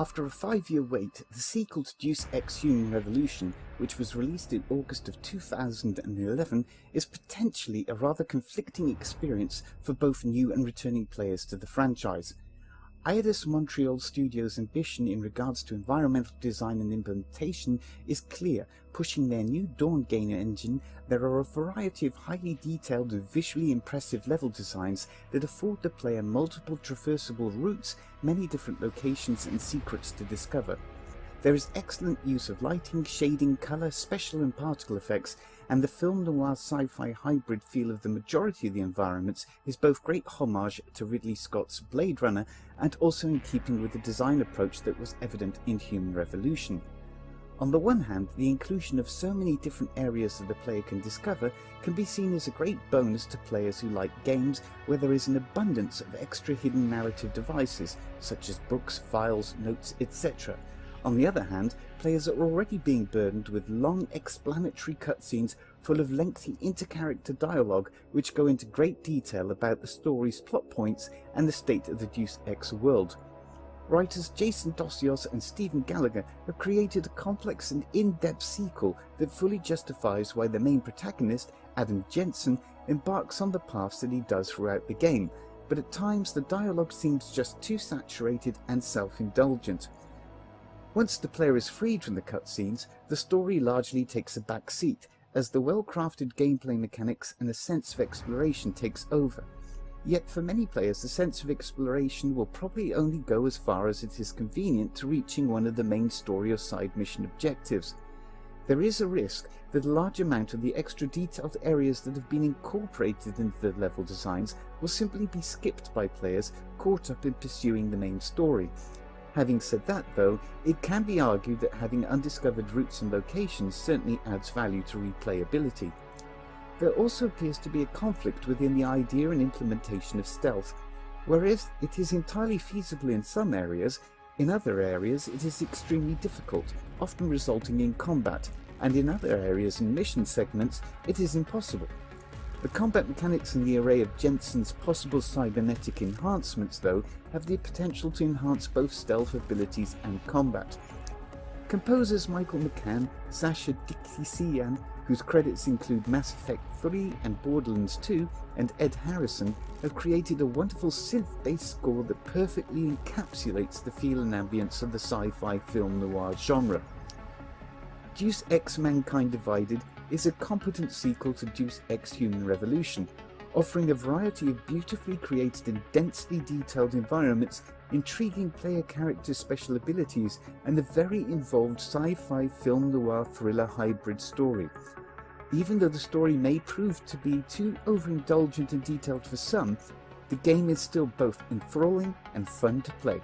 After a 5-year wait, the sequel to Deus Ex Human Revolution, which was released in August of 2011, is potentially a rather conflicting experience for both new and returning players to the franchise. Eidos Montreal Studios' ambition in regards to environmental design and implementation is clear. Pushing their new Dawn game engine, there are a variety of highly detailed and visually impressive level designs that afford the player multiple traversable routes, many different locations and secrets to discover. There is excellent use of lighting, shading, colour, special and particle effects, and the film noir sci-fi hybrid feel of the majority of the environments is both great homage to Ridley Scott's Blade Runner and also in keeping with the design approach that was evident in Human Revolution. On the one hand, the inclusion of so many different areas that the player can discover can be seen as a great bonus to players who like games where there is an abundance of extra hidden narrative devices, such as books, files, notes, etc. On the other hand, players are already being burdened with long explanatory cutscenes full of lengthy inter-character dialogue which go into great detail about the story's plot points and the state of the Deus Ex world. Writers Jason Dossios and Stephen Gallagher have created a complex and in-depth sequel that fully justifies why the main protagonist, Adam Jensen, embarks on the paths that he does throughout the game, but at times the dialogue seems just too saturated and self-indulgent. Once the player is freed from the cutscenes, the story largely takes a back seat, as the well-crafted gameplay mechanics and a sense of exploration takes over. Yet for many players, the sense of exploration will probably only go as far as it is convenient to reaching one of the main story or side mission objectives. There is a risk that a large amount of the extra detailed areas that have been incorporated into the level designs will simply be skipped by players caught up in pursuing the main story. Having said that though, it can be argued that having undiscovered routes and locations certainly adds value to replayability. There also appears to be a conflict within the idea and implementation of stealth. Whereas it is entirely feasible in some areas, in other areas it is extremely difficult, often resulting in combat, and in other areas and mission segments it is impossible. The combat mechanics and the array of Jensen's possible cybernetic enhancements, though, have the potential to enhance both stealth abilities and combat. Composers Michael McCann, Sasha Dikisian, whose credits include Mass Effect 3 and Borderlands 2, and Ed Harrison, have created a wonderful synth-based score that perfectly encapsulates the feel and ambience of the sci-fi film noir genre. Deus Ex Mankind Divided is a competent sequel to Deus Ex Human Revolution, offering a variety of beautifully created and densely detailed environments, intriguing player character special abilities, and a very involved sci-fi film noir thriller hybrid story. Even though the story may prove to be too overindulgent and detailed for some, the game is still both enthralling and fun to play.